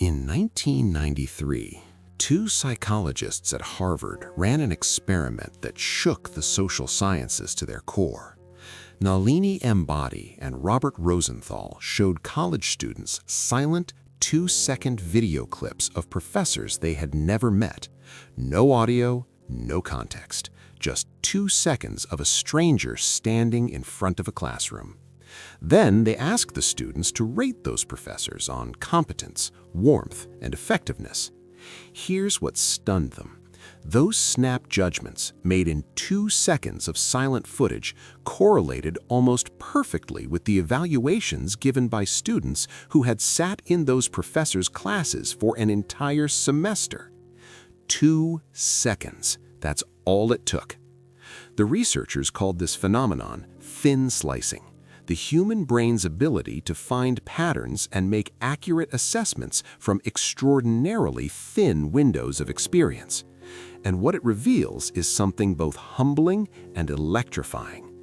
In 1993, two psychologists at Harvard ran an experiment that shook the social sciences to their core. Nalini Ambady and Robert Rosenthal showed college students silent 2-second video clips of professors they had never met. No audio, no context, just 2 seconds of a stranger standing in front of a classroom. Then they asked the students to rate those professors on competence, warmth, and effectiveness. Here's what stunned them. Those snap judgments, made in 2 seconds of silent footage, correlated almost perfectly with the evaluations given by students who had sat in those professors' classes for an entire semester. 2 seconds. That's all it took. The researchers called this phenomenon thin slicing, the human brain's ability to find patterns and make accurate assessments from extraordinarily thin windows of experience. And what it reveals is something both humbling and electrifying.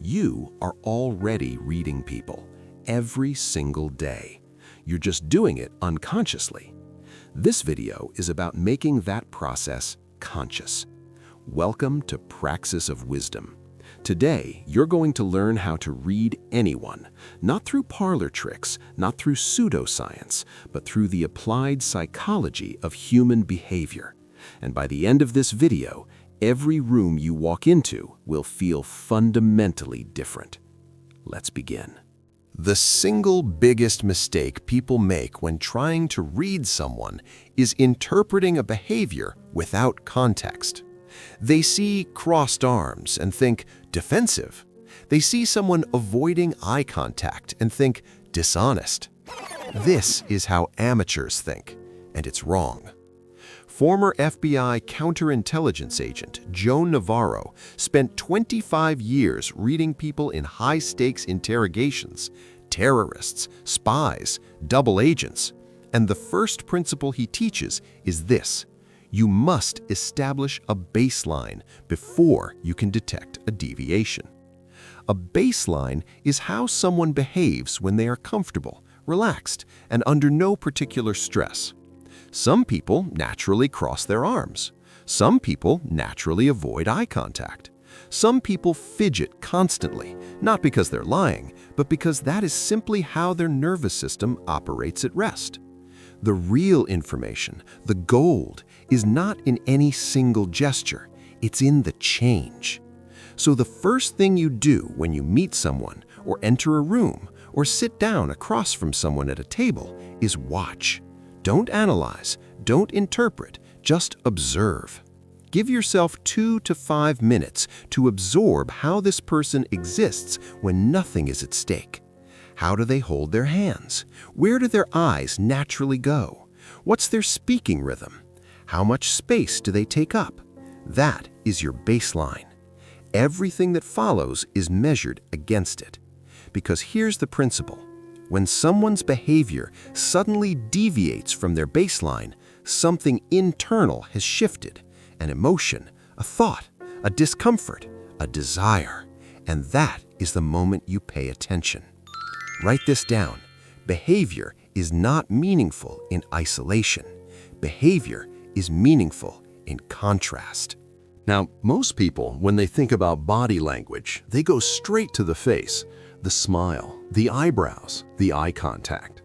You are already reading people every single day. You're just doing it unconsciously. This video is about making that process conscious. Welcome to Praxis of Wisdom. Today, you're going to learn how to read anyone, not through parlor tricks, not through pseudoscience, but through the applied psychology of human behavior. And by the end of this video, every room you walk into will feel fundamentally different. Let's begin. The single biggest mistake people make when trying to read someone is interpreting a behavior without context. They see crossed arms and think defensive. They see someone avoiding eye contact and think dishonest. This is how amateurs think, and it's wrong. Former FBI counterintelligence agent Joan Navarro spent 25 years reading people in high-stakes interrogations, terrorists, spies, double agents. And the first principle he teaches is this: you must establish a baseline before you can detect a deviation. A baseline is how someone behaves when they are comfortable, relaxed, and under no particular stress. Some people naturally cross their arms. Some people naturally avoid eye contact. Some people fidget constantly, not because they're lying, but because that is simply how their nervous system operates at rest. The real information, the gold, is not in any single gesture. It's in the change. So the first thing you do when you meet someone, or enter a room, or sit down across from someone at a table is watch. Don't analyze, don't interpret, just observe. Give yourself 2 to 5 minutes to absorb how this person exists when nothing is at stake. How do they hold their hands? Where do their eyes naturally go? What's their speaking rhythm? How much space do they take up? That is your baseline. Everything that follows is measured against it. Because here's the principle. When someone's behavior suddenly deviates from their baseline, something internal has shifted. An emotion, a thought, a discomfort, a desire. And that is the moment you pay attention. Write this down. Behavior is not meaningful in isolation. Behavior is meaningful in contrast. Now, most people, when they think about body language, they go straight to the face, the smile, the eyebrows, the eye contact.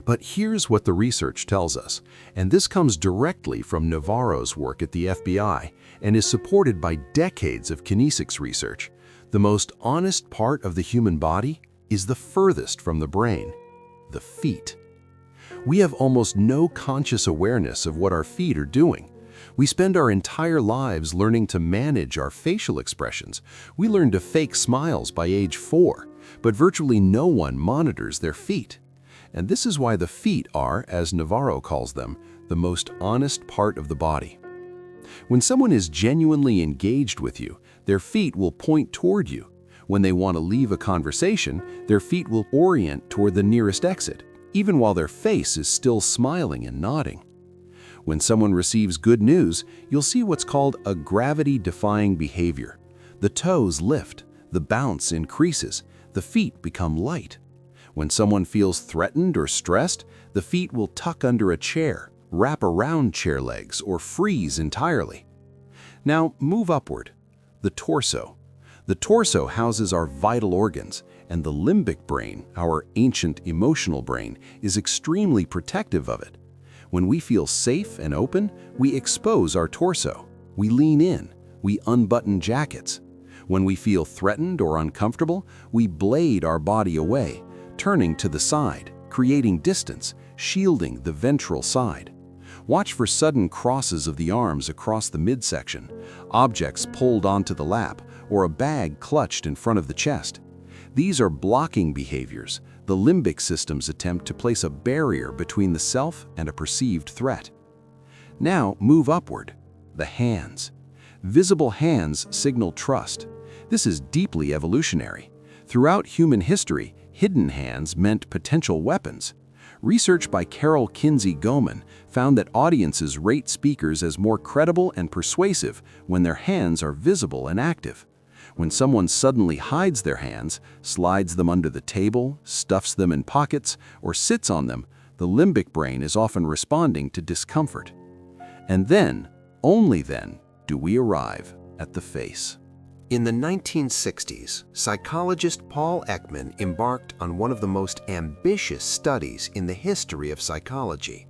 But here's what the research tells us, and this comes directly from Navarro's work at the FBI and is supported by decades of kinesics research. The most honest part of the human body is the furthest from the brain, the feet. We have almost no conscious awareness of what our feet are doing. We spend our entire lives learning to manage our facial expressions. We learn to fake smiles by age 4, but virtually no one monitors their feet. And this is why the feet are, as Navarro calls them, the most honest part of the body. When someone is genuinely engaged with you, their feet will point toward you. When they want to leave a conversation, their feet will orient toward the nearest exit, even while their face is still smiling and nodding. When someone receives good news, you'll see what's called a gravity-defying behavior. The toes lift, the bounce increases, the feet become light. When someone feels threatened or stressed, The feet will tuck under a chair, wrap around chair legs, or freeze entirely. Now move upward. The torso. The torso houses our vital organs, and the limbic brain, our ancient emotional brain, is extremely protective of it. When we feel safe and open, we expose our torso. We lean in. We unbutton jackets. When we feel threatened or uncomfortable, we blade our body away, turning to the side, creating distance, shielding the ventral side. Watch for sudden crosses of the arms across the midsection, objects pulled onto the lap, or a bag clutched in front of the chest. These are blocking behaviors, the limbic system's attempt to place a barrier between the self and a perceived threat. Now move upward. The hands. Visible hands signal trust. This is deeply evolutionary. Throughout human history, hidden hands meant potential weapons. Research by Kinsey Goman found that audiences rate speakers as more credible and persuasive when their hands are visible and active. When someone suddenly hides their hands, slides them under the table, stuffs them in pockets, or sits on them, the limbic brain is often responding to discomfort. And then, only then, do we arrive at the face. In the 1960s, psychologist Paul Ekman embarked on one of the most ambitious studies in the history of psychology.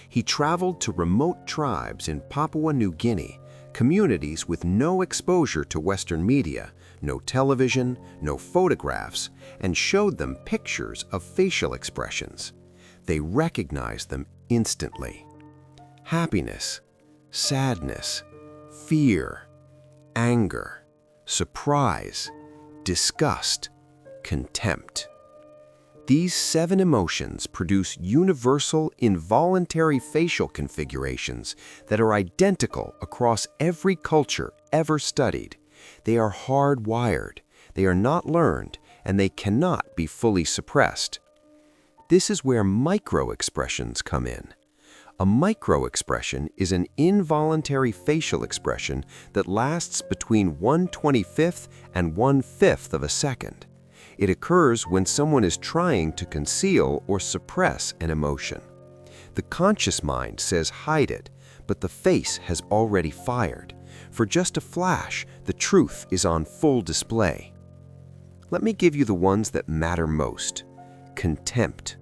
He traveled to remote tribes in Papua New Guinea, communities with no exposure to Western media, no television, no photographs, and showed them pictures of facial expressions. They recognized them instantly. Happiness, sadness, fear, anger, surprise, disgust, contempt. These 7 emotions produce universal, involuntary facial configurations that are identical across every culture ever studied. They are hardwired, they are not learned, and they cannot be fully suppressed. This is where microexpressions come in. A microexpression is an involuntary facial expression that lasts between 1/25th and 1/5 of a second. It occurs when someone is trying to conceal or suppress an emotion. The conscious mind says hide it, but the face has already fired. For just a flash, the truth is on full display. Let me give you the ones that matter most. Contempt.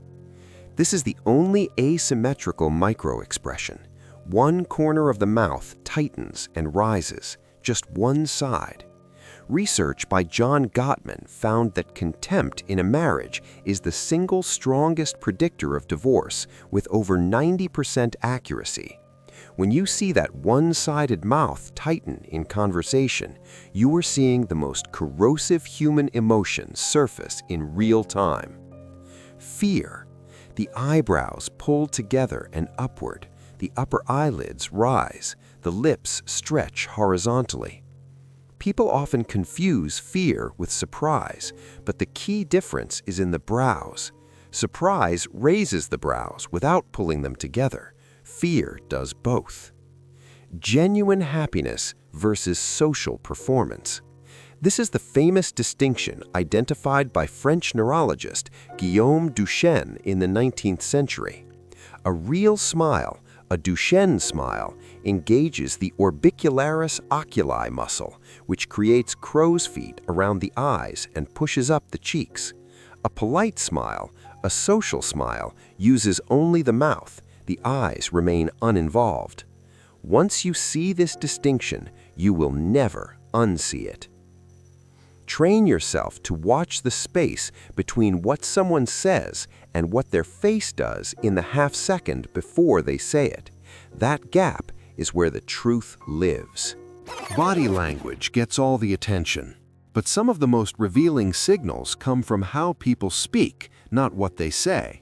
This is the only asymmetrical microexpression. One corner of the mouth tightens and rises, just one side. Research by John Gottman found that contempt in a marriage is the single strongest predictor of divorce, with over 90% accuracy. When you see that one-sided mouth tighten in conversation, you are seeing the most corrosive human emotion surface in real time. Fear. The eyebrows pull together and upward, the upper eyelids rise, the lips stretch horizontally. People often confuse fear with surprise, but the key difference is in the brows. Surprise raises the brows without pulling them together. Fear does both. Genuine happiness versus social performance. This is the famous distinction identified by French neurologist Guillaume Duchenne in the 19th century. A real smile, a Duchenne smile, engages the orbicularis oculi muscle, which creates crow's feet around the eyes and pushes up the cheeks. A polite smile, a social smile, uses only the mouth. The eyes remain uninvolved. Once you see this distinction, you will never unsee it. Train yourself to watch the space between what someone says and what their face does in the half-second before they say it. That gap is where the truth lives. Body language gets all the attention, but some of the most revealing signals come from how people speak, not what they say.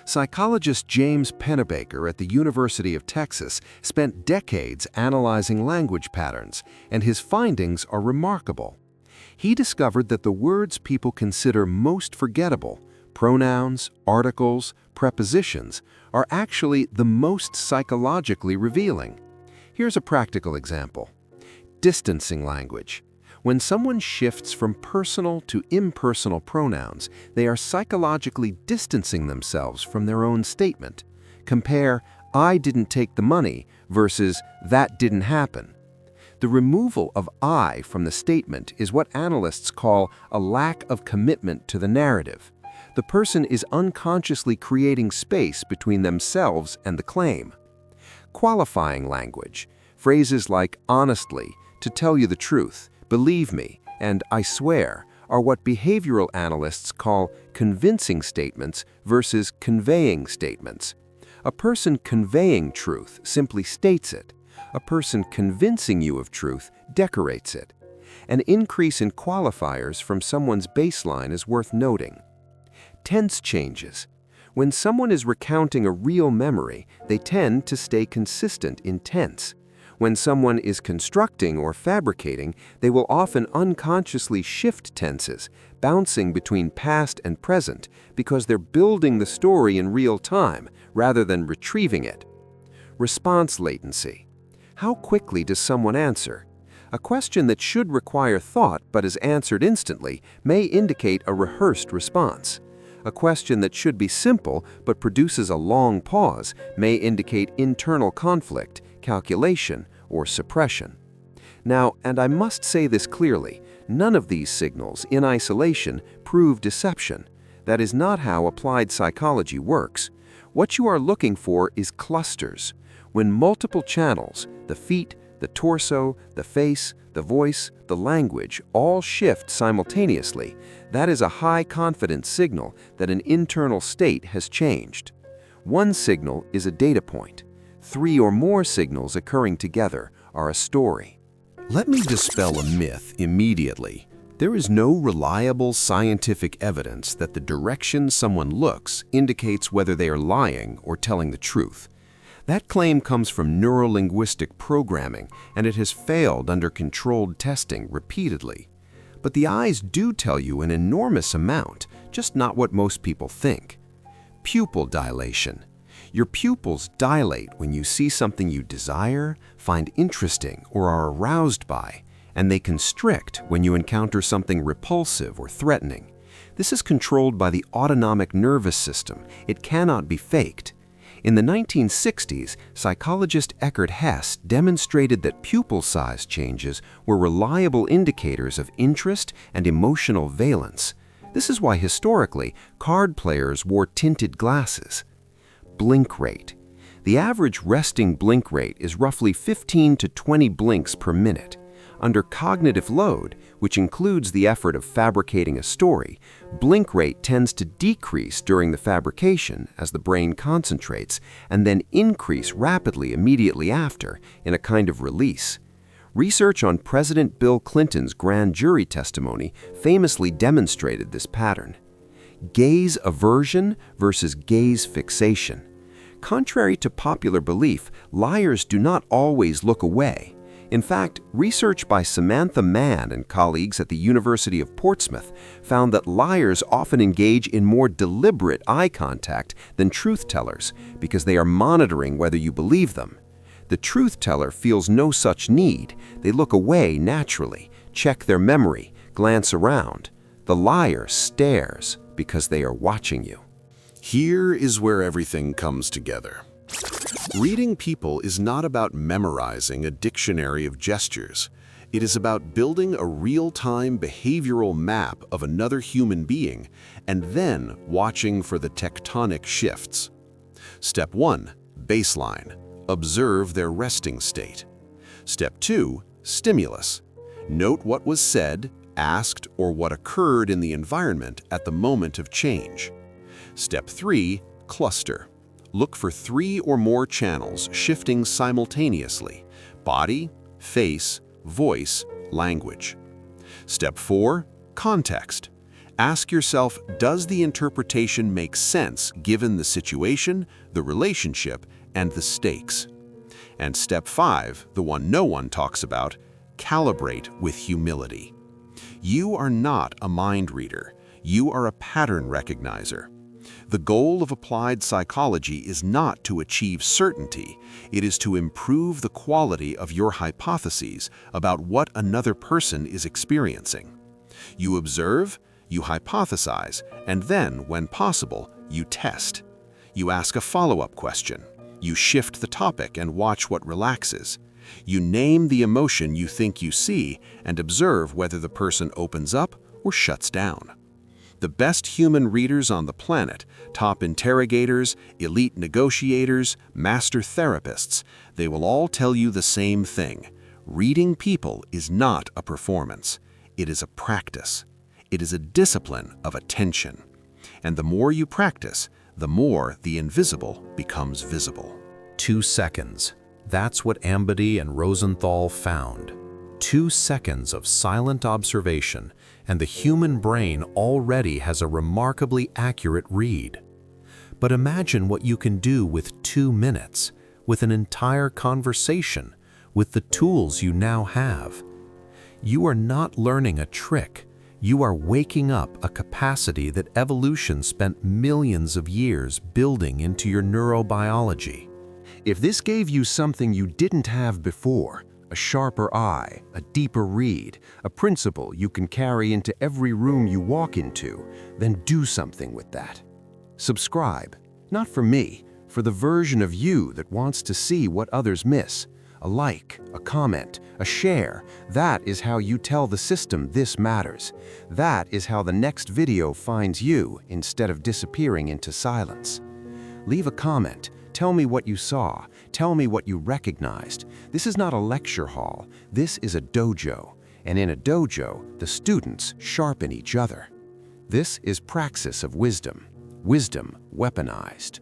Psychologist James Pennebaker at the University of Texas spent decades analyzing language patterns, and his findings are remarkable. He discovered that the words people consider most forgettable, pronouns, articles, prepositions, are actually the most psychologically revealing. Here's a practical example. Distancing language. When someone shifts from personal to impersonal pronouns, they are psychologically distancing themselves from their own statement. Compare, "I didn't take the money" versus "that didn't happen." The removal of "I" from the statement is what analysts call a lack of commitment to the narrative. The person is unconsciously creating space between themselves and the claim. Qualifying language, phrases like "honestly," "to tell you the truth," "believe me," and "I swear," are what behavioral analysts call convincing statements versus conveying statements. A person conveying truth simply states it. A person convincing you of truth decorates it. An increase in qualifiers from someone's baseline is worth noting. Tense changes. When someone is recounting a real memory, they tend to stay consistent in tense. When someone is constructing or fabricating, they will often unconsciously shift tenses, bouncing between past and present because they're building the story in real time rather than retrieving it. Response latency. How quickly does someone answer? A question that should require thought but is answered instantly may indicate a rehearsed response. A question that should be simple but produces a long pause may indicate internal conflict, calculation, or suppression. Now, and I must say this clearly, none of these signals in isolation prove deception. That is not how applied psychology works. What you are looking for is clusters. When multiple channels, the feet, the torso, the face, the voice, the language, all shift simultaneously, that is a high-confidence signal that an internal state has changed. One signal is a data point. 3 or more signals occurring together are a story. Let me dispel a myth immediately. There is no reliable scientific evidence that the direction someone looks indicates whether they are lying or telling the truth. That claim comes from neurolinguistic programming, and it has failed under controlled testing repeatedly. But the eyes do tell you an enormous amount, just not what most people think. Pupil dilation. Your pupils dilate when you see something you desire, find interesting, or are aroused by, and they constrict when you encounter something repulsive or threatening. This is controlled by the autonomic nervous system. It cannot be faked. In the 1960s, psychologist Eckhard Hess demonstrated that pupil size changes were reliable indicators of interest and emotional valence. This is why historically, card players wore tinted glasses. Blink rate. The average resting blink rate is roughly 15 to 20 blinks per minute. Under cognitive load, which includes the effort of fabricating a story, blink rate tends to decrease during the fabrication as the brain concentrates, and then increase rapidly immediately after in a kind of release. Research on President Bill Clinton's grand jury testimony famously demonstrated this pattern. Gaze aversion versus gaze fixation. Contrary to popular belief, liars do not always look away. In fact, research by Samantha Mann and colleagues at the University of Portsmouth found that liars often engage in more deliberate eye contact than truth tellers because they are monitoring whether you believe them. The truth teller feels no such need. They look away naturally, check their memory, glance around. The liar stares because they are watching you. Here is where everything comes together. Reading people is not about memorizing a dictionary of gestures. It is about building a real-time behavioral map of another human being and then watching for the tectonic shifts. Step 1. Baseline. Observe their resting state. Step 2. Stimulus. Note what was said, asked, or what occurred in the environment at the moment of change. Step 3. Cluster. Look for 3 or more channels shifting simultaneously: body, face, voice, language. Step 4. Context. Ask yourself, does the interpretation make sense given the situation, the relationship, and the stakes? And step 5, the one no one talks about, calibrate with humility. You are not a mind reader. You are a pattern recognizer. The goal of applied psychology is not to achieve certainty, it is to improve the quality of your hypotheses about what another person is experiencing. You observe, you hypothesize, and then, when possible, you test. You ask a follow-up question. You shift the topic and watch what relaxes. You name the emotion you think you see and observe whether the person opens up or shuts down. The best human readers on the planet, top interrogators, elite negotiators, master therapists, they will all tell you the same thing. Reading people is not a performance. It is a practice. It is a discipline of attention. And the more you practice, the more the invisible becomes visible. 2 seconds. That's what Ambady and Rosenthal found. 2 seconds of silent observation, and the human brain already has a remarkably accurate read. But imagine what you can do with 2 minutes, with an entire conversation, with the tools you now have. You are not learning a trick. You are waking up a capacity that evolution spent millions of years building into your neurobiology. If this gave you something you didn't have before, a sharper eye, a deeper read, a principle you can carry into every room you walk into, then do something with that. Subscribe, not for me, for the version of you that wants to see what others miss. A like, a comment, a share, that is how you tell the system this matters. That is how the next video finds you instead of disappearing into silence. Leave a comment. Tell me what you saw. Tell me what you recognized. This is not a lecture hall. This is a dojo. And in a dojo, the students sharpen each other. This is Praxis of Wisdom. Wisdom weaponized.